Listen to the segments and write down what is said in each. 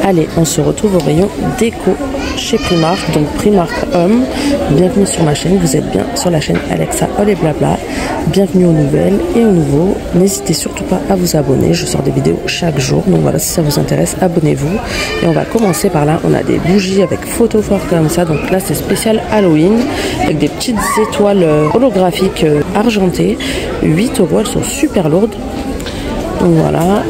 Allez, on se retrouve au rayon déco chez Primark, donc Primark Home. Bienvenue sur ma chaîne, vous êtes bien sur la chaîne Alexa All et Blabla. Bienvenue aux nouvelles et aux nouveaux. N'hésitez surtout pas à vous abonner, je sors des vidéos chaque jour. Donc voilà, si ça vous intéresse, abonnez-vous. Et on va commencer par là, on a des bougies avec photo fort comme ça. Donc là, c'est spécial Halloween, avec des petites étoiles holographiques argentées. 8 €, elles sont super lourdes. Donc voilà.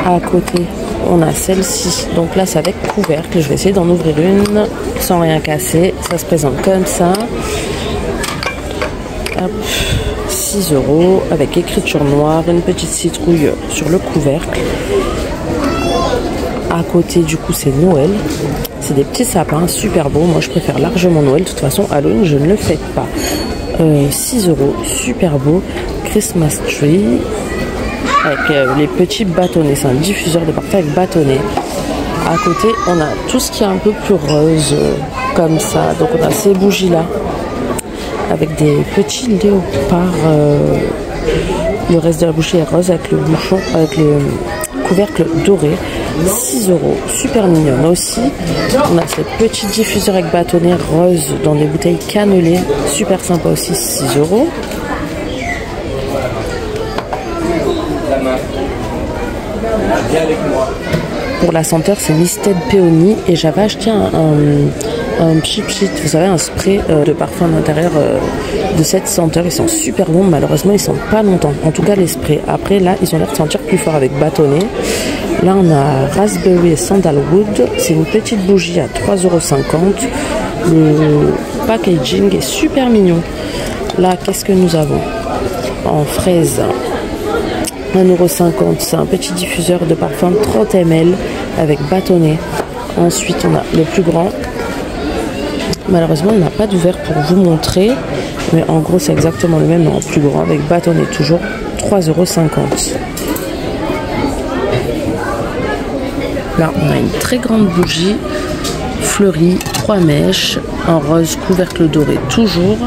À côté, on a celle-ci. Donc là, c'est avec couvercle. Je vais essayer d'en ouvrir une sans rien casser. Ça se présente comme ça. Hop, 6 € avec écriture noire, une petite citrouille sur le couvercle. À côté, du coup, c'est Noël. C'est des petits sapins super beaux. Moi, je préfère largement Noël. De toute façon, Halloween, je ne le fête pas. 6 €, super beau. Christmas tree. Avec les petits bâtonnets, c'est un diffuseur de parfum avec bâtonnet. À côté, on a tout ce qui est un peu plus rose, comme ça. Donc on a ces bougies là, avec des petits léopards. Le reste de la bougie est rose avec le bouchon, avec le couvercle doré. 6 €, super mignonne aussi. On a ces petits diffuseurs avec bâtonnet rose dans des bouteilles cannelées, super sympa aussi, 6 €. Pour la senteur, c'est Misted Peony et j'avais acheté un Cheap Sheet, vous savez, un spray de parfum d'intérieur de cette senteur. Ils sont super bons, malheureusement ils sentent pas longtemps, en tout cas les sprays. Après là, ils ont l'air de sentir plus fort avec bâtonnet. Là on a Raspberry et Sandalwood, c'est une petite bougie à 3,50 €. Le packaging est super mignon. Là, qu'est-ce que nous avons en fraise? 1,50 €, c'est un petit diffuseur de parfum 30 ml avec bâtonnet. Ensuite, on a le plus grand. Malheureusement, il n'a pas d'ouvert pour vous montrer, mais en gros, c'est exactement le même, mais en plus grand avec bâtonnet toujours, 3,50 €. Là, on a une très grande bougie fleurie, 3 mèches, en rose, couvercle doré toujours,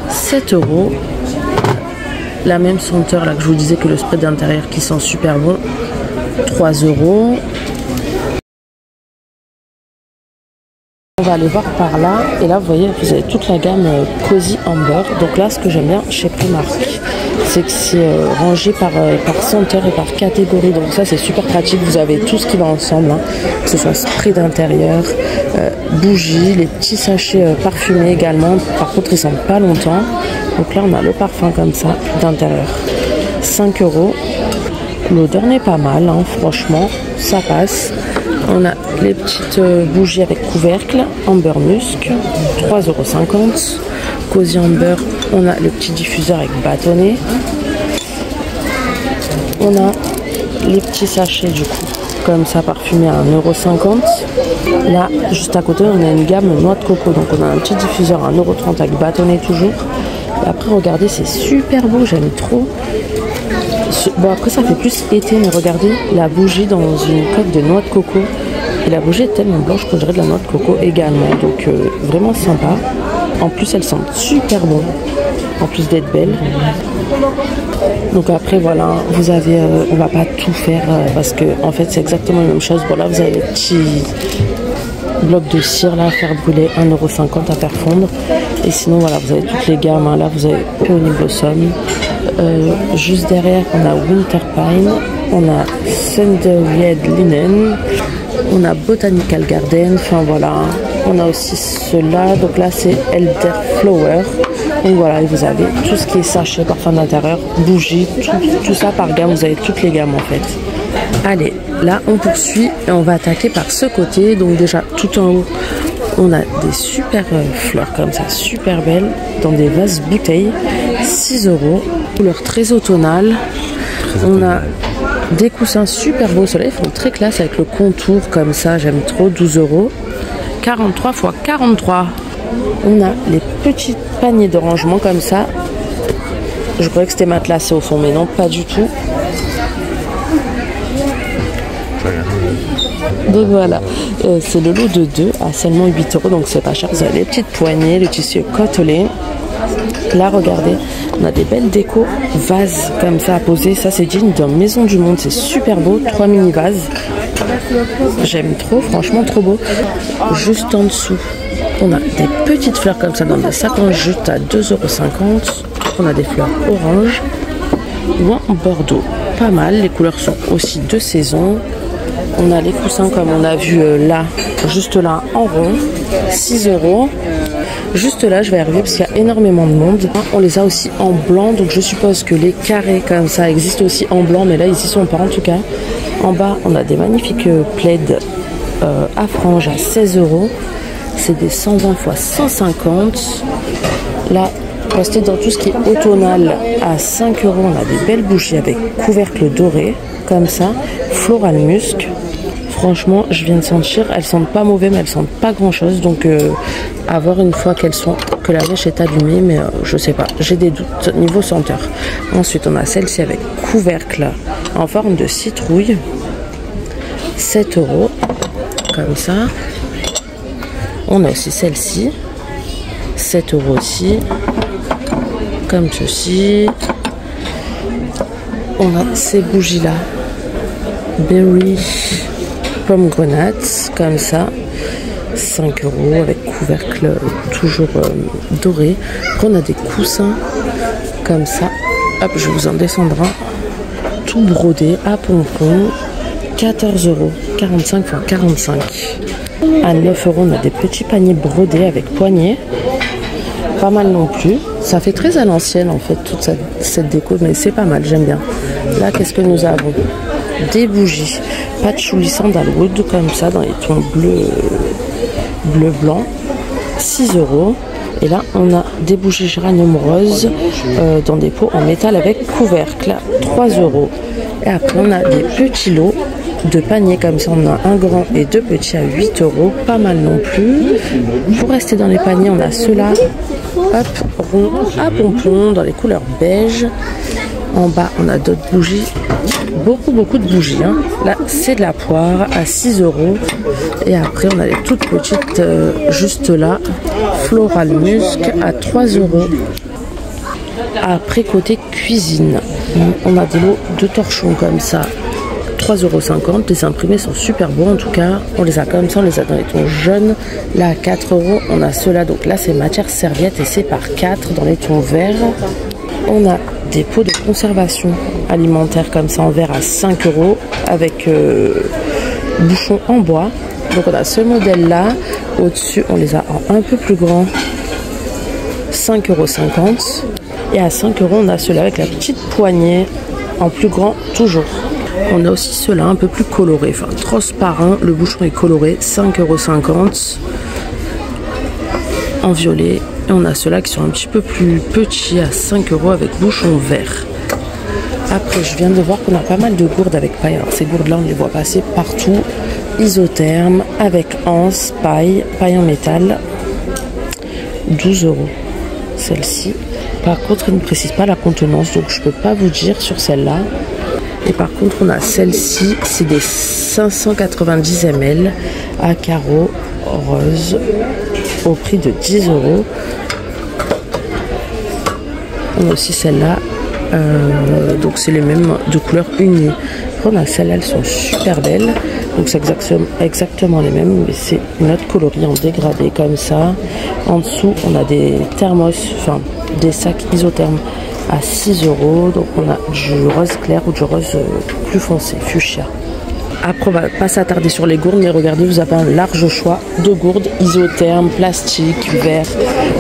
7 €. La même senteur là que je vous disais que le spray d'intérieur qui sent super bon, 3 €. On va aller voir par là et là vous voyez vous avez toute la gamme Cozy Amber. Donc là ce que j'aime bien chez Primark, c'est que c'est rangé par senteur et par catégorie. Donc ça c'est super pratique, vous avez tout ce qui va ensemble, hein. Que ce soit spray d'intérieur, bougies, les petits sachets parfumés également. Par contre ils sentent pas longtemps. Donc là on a le parfum comme ça d'intérieur, 5 €. L'odeur n'est pas mal, hein, franchement ça passe. On a les petites bougies avec couvercle, Amber Musk, 3,50 €. Cozy Amber, on a le petit diffuseur avec bâtonnet. On a les petits sachets du coup, comme ça parfumés à 1,50 €. Là, juste à côté, on a une gamme noix de coco. Donc on a un petit diffuseur à 1,30 € avec bâtonnet toujours. Et après, regardez, c'est super beau, j'aime trop. Bon, après, ça fait plus été, mais regardez la bougie dans une coque de noix de coco. Et la bougie est tellement blanche qu'on dirait de la noix de coco également. Donc, vraiment sympa. En plus, elles sentent super bon. En plus d'être belles. Donc après, voilà, vous avez... on va pas tout faire parce que, en fait, c'est exactement la même chose. Bon, là, vous avez les petits blocs de cire là à faire brûler, 1,50 € à faire fondre. Et sinon, voilà, vous avez toutes les gammes. Hein. Là, vous avez Peony Blossom. Juste derrière, on a Winter Pine, on a Thunderhead Linen, on a Botanical Garden, enfin voilà, on a aussi ceux-là, donc là c'est Elder Flower. Donc voilà, et vous avez tout ce qui est sachet, parfum d'intérieur, bougies, tout ça par gamme, vous avez toutes les gammes en fait. Allez, là on poursuit et on va attaquer par ce côté, donc déjà tout en haut, on a des super fleurs comme ça, super belles, dans des vases bouteilles, 6 €, couleur très automnale. On a des coussins super beaux, ceux-là ils font très classe avec le contour comme ça, j'aime trop, 12 €. 43 x 43. On a les petits paniers de rangement comme ça. Je croyais que c'était matelassé au fond, mais non, pas du tout. Donc voilà, c'est le lot de 2 à seulement 8 €, donc c'est pas cher. Vous avez les petites poignées, le tissu côtelé. Là, regardez, on a des belles décos vases comme ça à poser. Ça, c'est digne d'une maison du monde. C'est super beau. 3 mini vases. J'aime trop, franchement, trop beau. Juste en dessous, on a des petites fleurs comme ça dans des sacs en jute à 2,50 €. On a des fleurs orange ou en bordeaux. Pas mal. Les couleurs sont aussi de saison. On a les coussins comme on a vu là, juste là, en rond. 6 €. Juste là, je vais arriver parce qu'il y a énormément de monde. On les a aussi en blanc, donc je suppose que les carrés comme ça existent aussi en blanc, mais là, ils y sont pas en tout cas. En bas, on a des magnifiques plaids à franges à 16 €. C'est des 120 x 150. Là, rester dans tout ce qui est automnal à 5 €. On a des belles bougies avec couvercle doré, comme ça, floral musc. Franchement, je viens de sentir, elles sentent pas mauvais, mais elles sentent pas grand chose. Donc, à voir une fois que la mèche est allumée, mais je sais pas, j'ai des doutes niveau senteur. Ensuite, on a celle-ci avec couvercle en forme de citrouille, 7 €, comme ça. On a aussi celle-ci, 7 € aussi, comme ceci. On a ces bougies-là, berry pomegranate, comme ça, 5 € avec couvercle toujours doré. Après, on a des coussins comme ça. Hop, je vous en descendrai. Tout brodé à pompons, 14 €, 45 x 45. À 9 €, on a des petits paniers brodés avec poignées. Pas mal non plus. Ça fait très à l'ancienne en fait, toute cette déco, mais c'est pas mal, j'aime bien. Là, qu'est-ce que nous avons? Des bougies patchouli sandalwood comme ça dans les tons bleu blanc, 6 €. Et là on a des bougies géranium rose dans des pots en métal avec couvercle, 3 €. Et après on a des petits lots de paniers comme ça, on a un grand et deux petits à 8 €, pas mal non plus. Pour rester dans les paniers, on a ceux-là, hop, rond à pompons dans les couleurs beige. En bas, on a d'autres bougies, beaucoup de bougies. Hein. Là, c'est de la poire à 6 €. Et après, on a les toutes petites, juste là, floral musc à 3 €. Après, côté cuisine, on a des lots de torchons comme ça, 3,50 €. Les imprimés sont super beaux en tout cas. On les a comme ça, on les a dans les tons jaunes. Là, à 4 €, on a ceux-là. Donc là, c'est matière serviette et c'est par 4 dans les tons verts. On a des pots de conservation alimentaire comme ça en verre à 5 € avec bouchon en bois. Donc on a ce modèle-là. Au-dessus, on les a en un peu plus grand, 5,50 €. Et à 5 €, on a ceux-là avec la petite poignée en plus grand toujours. On a aussi ceux-là un peu plus colorés, enfin transparent, le bouchon est coloré, 5,50 € en violet. Et on a ceux-là qui sont un petit peu plus petits à 5 € avec bouchon vert. Après, je viens de voir qu'on a pas mal de gourdes avec paille. Alors ces gourdes-là, on les voit passer partout. Isotherme avec anse, paille en métal, 12 € celle-ci. Par contre, elle ne précise pas la contenance, donc je peux pas vous dire sur celle-là. Et par contre, on a celle-ci, c'est des 590 ml à carreaux rose au prix de 10 €. On a aussi celle-là, donc c'est les mêmes de couleur unie. Après, on a celle-là, elles sont super belles. Donc c'est exactement les mêmes, mais c'est une autre coloris en dégradé comme ça. En dessous, on a des thermos, enfin des sacs isothermes à 6 €. Donc on a du rose clair ou du rose plus foncé, fuchsia. Après, on va pas s'attarder sur les gourdes, mais regardez, vous avez un large choix de gourdes isothermes, plastique, verre.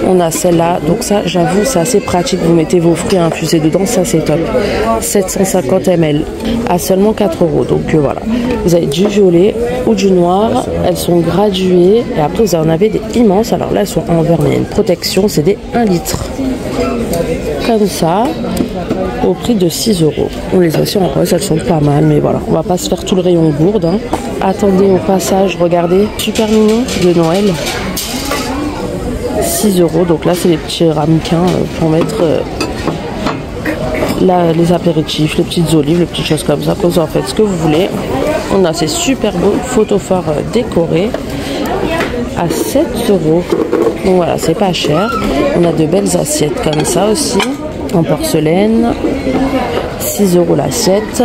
On a celle-là, donc ça, j'avoue, c'est assez pratique. Vous mettez vos fruits à infuser dedans, ça c'est top. 750 ml à seulement 4 €. Donc voilà, vous avez du violet ou du noir. Elles sont graduées et après vous en avez des immenses. Alors là, elles sont en verre, mais il y a une protection, c'est des 1 litre. Comme ça, au prix de 6 €. On les a aussi en rose, elles sont pas mal, mais voilà, on va pas se faire tout le rayon gourde. Hein. Attendez au passage, regardez, super mignon de Noël. 6 €, donc là c'est les petits ramequins pour mettre les apéritifs, les petites olives, les petites choses comme ça. Après vous en faites ce que vous voulez. On a ces super beaux photophores décorés à 7 euros. Donc voilà, c'est pas cher. On a de belles assiettes comme ça aussi, en porcelaine. 6 euros l'assiette.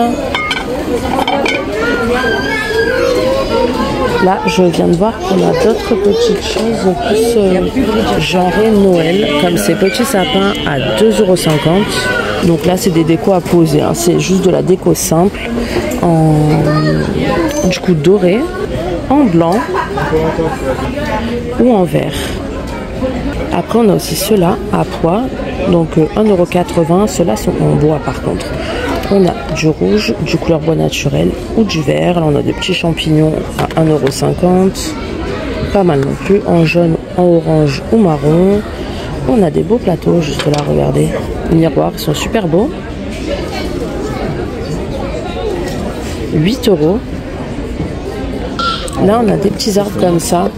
Là, je viens de voir qu'on a d'autres petites choses plus genrées Noël, comme ces petits sapins à 2,50 €. Donc là, c'est des décos à poser, hein. C'est juste de la déco simple, du coup doré, en blanc ou en vert. Après, on a aussi ceux-là à pois, donc 1,80 €. Ceux-là sont en bois par contre. On a du rouge, du couleur bois naturel ou du vert. Là, on a des petits champignons à 1,50 €. Pas mal non plus. En jaune, en orange ou marron. On a des beaux plateaux juste là, regardez. Les miroirs, ils sont super beaux. 8 €. Là, on a des petits arbres comme ça,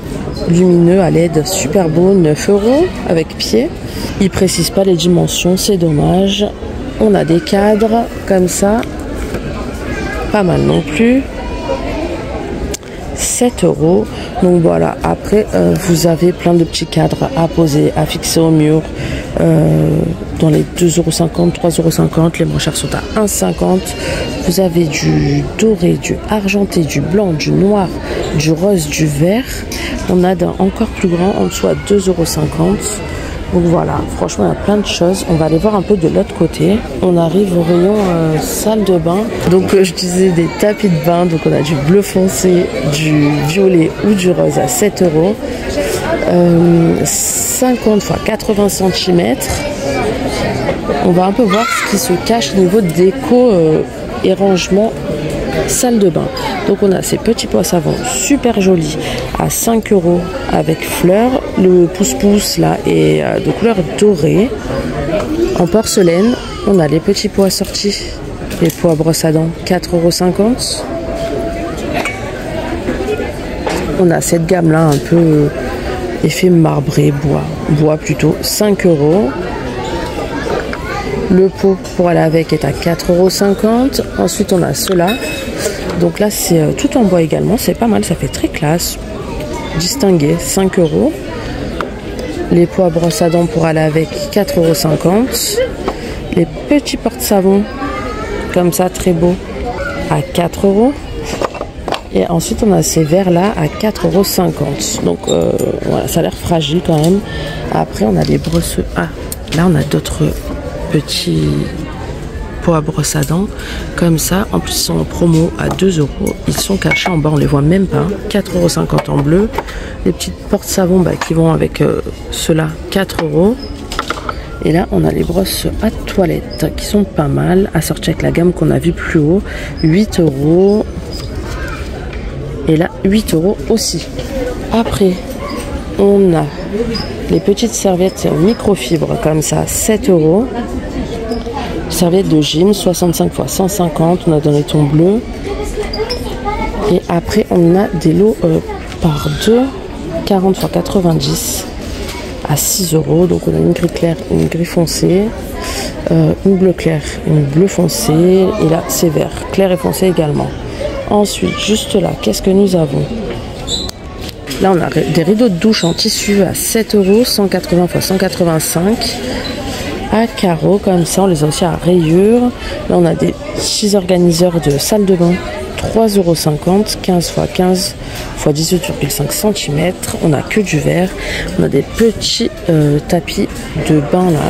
lumineux à LED, super beau, 9 € avec pied. Ils précisent pas les dimensions, c'est dommage. On a des cadres comme ça, pas mal non plus, 7 €. Donc voilà, après vous avez plein de petits cadres à poser, à fixer au mur, dans les 2,50 €, 3,50 €, les moins chers sont à 1,50 €. Vous avez du doré, du argenté, du blanc, du noir, du rose, du vert. On a d'un encore plus grand en dessous à 2,50 €. Donc voilà, franchement il y a plein de choses. On va aller voir un peu de l'autre côté. On arrive au rayon salle de bain. Donc je disais des tapis de bain. Donc on a du bleu foncé, du violet ou du rose à 7 €. 50 x 80 cm. On va un peu voir ce qui se cache au niveau de déco et rangement salle de bain. Donc on a ces petits pots à savon super jolis à 5 € avec fleurs. Le pouce-pouce là est de couleur dorée. En porcelaine, on a les petits pots assortis, les pots à brosse à dents, 4,50 €. On a cette gamme là un peu effet marbré, bois plutôt, 5 €. Le pot pour aller avec est à 4,50 €. Ensuite on a ceux-là. Donc là c'est tout en bois également, c'est pas mal, ça fait très classe, distingué, 5 €. Les pots à brosse à dents pour aller avec, 4,50 €. Les petits porte-savons comme ça, très beaux, à 4 €. Et ensuite on a ces verres là à 4,50 €. Donc voilà, ça a l'air fragile quand même. Après on a les brosses. Ah, là on a d'autres petits pots à brosse à dents comme ça. En plus ils sont en promo à 2 €. Ils sont cachés en bas, on les voit même pas. 4,50 € en bleu. Les petites porte-savons qui vont avec ceux-là, 4 €. Et là on a les brosses à toilette qui sont pas mal, assorties avec la gamme qu'on a vu plus haut, 8 €. Et là 8 € aussi. Après on a les petites serviettes microfibre comme ça, 7 €. Serviettes de gym, 65 x 150. On a dans les tons bleus. Et après on a des lots par 2, 40 x 90 à 6 €. Donc on a une gris claire, une gris foncé, une bleu clair, une bleu foncé. Et là c'est vert, clair et foncé également. Ensuite, juste là, qu'est-ce que nous avons? Là, on a des rideaux de douche en tissu à 7 €, 180 x 185. À carreaux, comme ça, on les a aussi à rayures. Là, on a des petits organiseurs de salle de bain, 3,50 €, 15 x 15 x 18,5 cm. On n'a que du vert. On a des petits tapis de bain, là,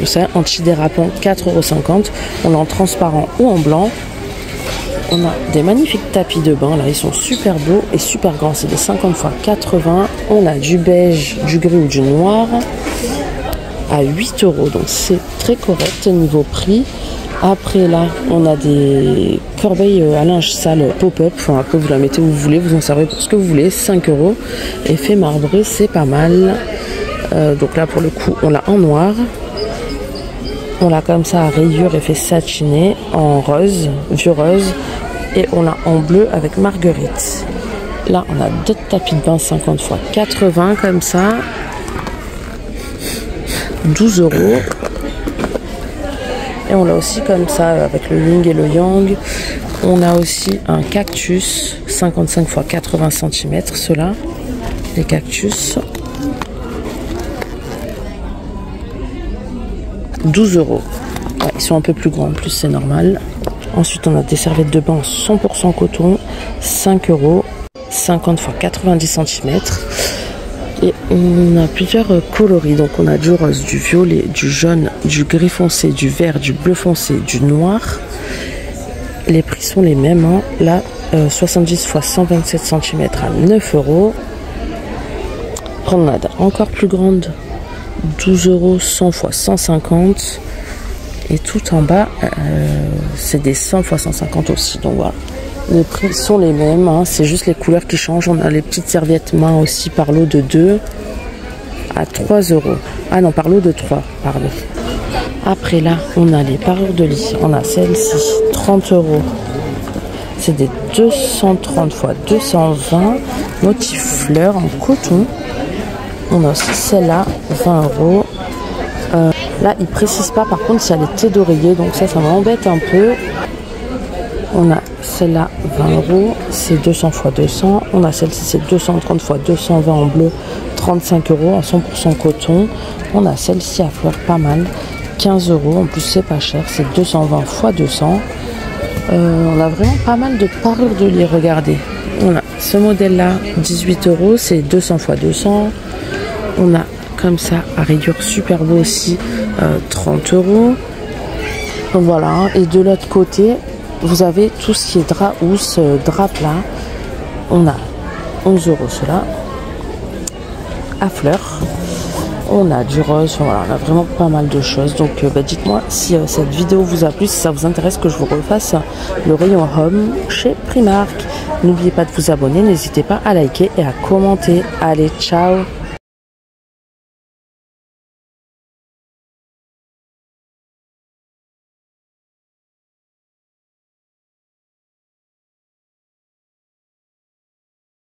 vous savez, antidérapants, 4,50 €. On est en transparent ou en blanc. On a des magnifiques tapis de bain, là ils sont super beaux et super grands, c'est des 50 x 80. On a du beige, du gris ou du noir à 8 €, donc c'est très correct niveau prix. Après là on a des corbeilles à linge sale pop-up, enfin, après vous la mettez où vous voulez, vous en servez pour ce que vous voulez, 5 €. Effet marbré, c'est pas mal. Donc là pour le coup on l'a en noir. On l'a comme ça à rayures effet satiné en rose, vieux rose. Et on l'a en bleu avec marguerite. Là, on a d'autres tapis de bain 50 x 80 comme ça. 12 €. Et on l'a aussi comme ça avec le yin et le yang. On a aussi un cactus 55 x 80 cm, ceux-là. Les cactus. 12 €. Ouais, ils sont un peu plus grands en plus, c'est normal. Ensuite, on a des serviettes de bain 100% coton, 5 €, 50 x 90 cm. Et on a plusieurs coloris. Donc, on a du rose, du violet, du jaune, du gris foncé, du vert, du bleu foncé, du noir. Les prix sont les mêmes. Hein. Là, 70 x 127 cm à 9 €. Promenade encore plus grande, 12 €, 100 x 150. Et tout en bas, c'est des 100 x 150 aussi. Donc voilà, les prix sont les mêmes. Hein. C'est juste les couleurs qui changent. On a les petites serviettes main aussi par lot de 2 à 3 €. Ah non, par lot de 3, pardon. Après là, on a les parures de lit. On a celle-ci, 30 €. C'est des 230 x 220 motif fleurs en coton. On a aussi celle-là, 20 €. Là, il précise pas par contre si elle est thé d'oreiller, donc ça m'embête un peu. On a celle-là, 20 €, c'est 200 x 200. On a celle-ci, c'est 230 x 220 en bleu, 35 € en 100% coton. On a celle-ci à fleurs, pas mal, 15 €. En plus, c'est pas cher, c'est 220 x 200. On a vraiment pas mal de parures de lit, regardez. On a ce modèle-là, 18 €, c'est 200 x 200. On a comme ça à rayures super beau aussi, 30 €. Donc voilà, et de l'autre côté vous avez tout ce qui est drap housse, drap plat. On a 11 € cela à fleurs. On a du rose, enfin, voilà, on a vraiment pas mal de choses. Donc dites-moi si cette vidéo vous a plu, si ça vous intéresse que je vous refasse le rayon home chez Primark. N'oubliez pas de vous abonner, n'hésitez pas à liker et à commenter. Allez, ciao!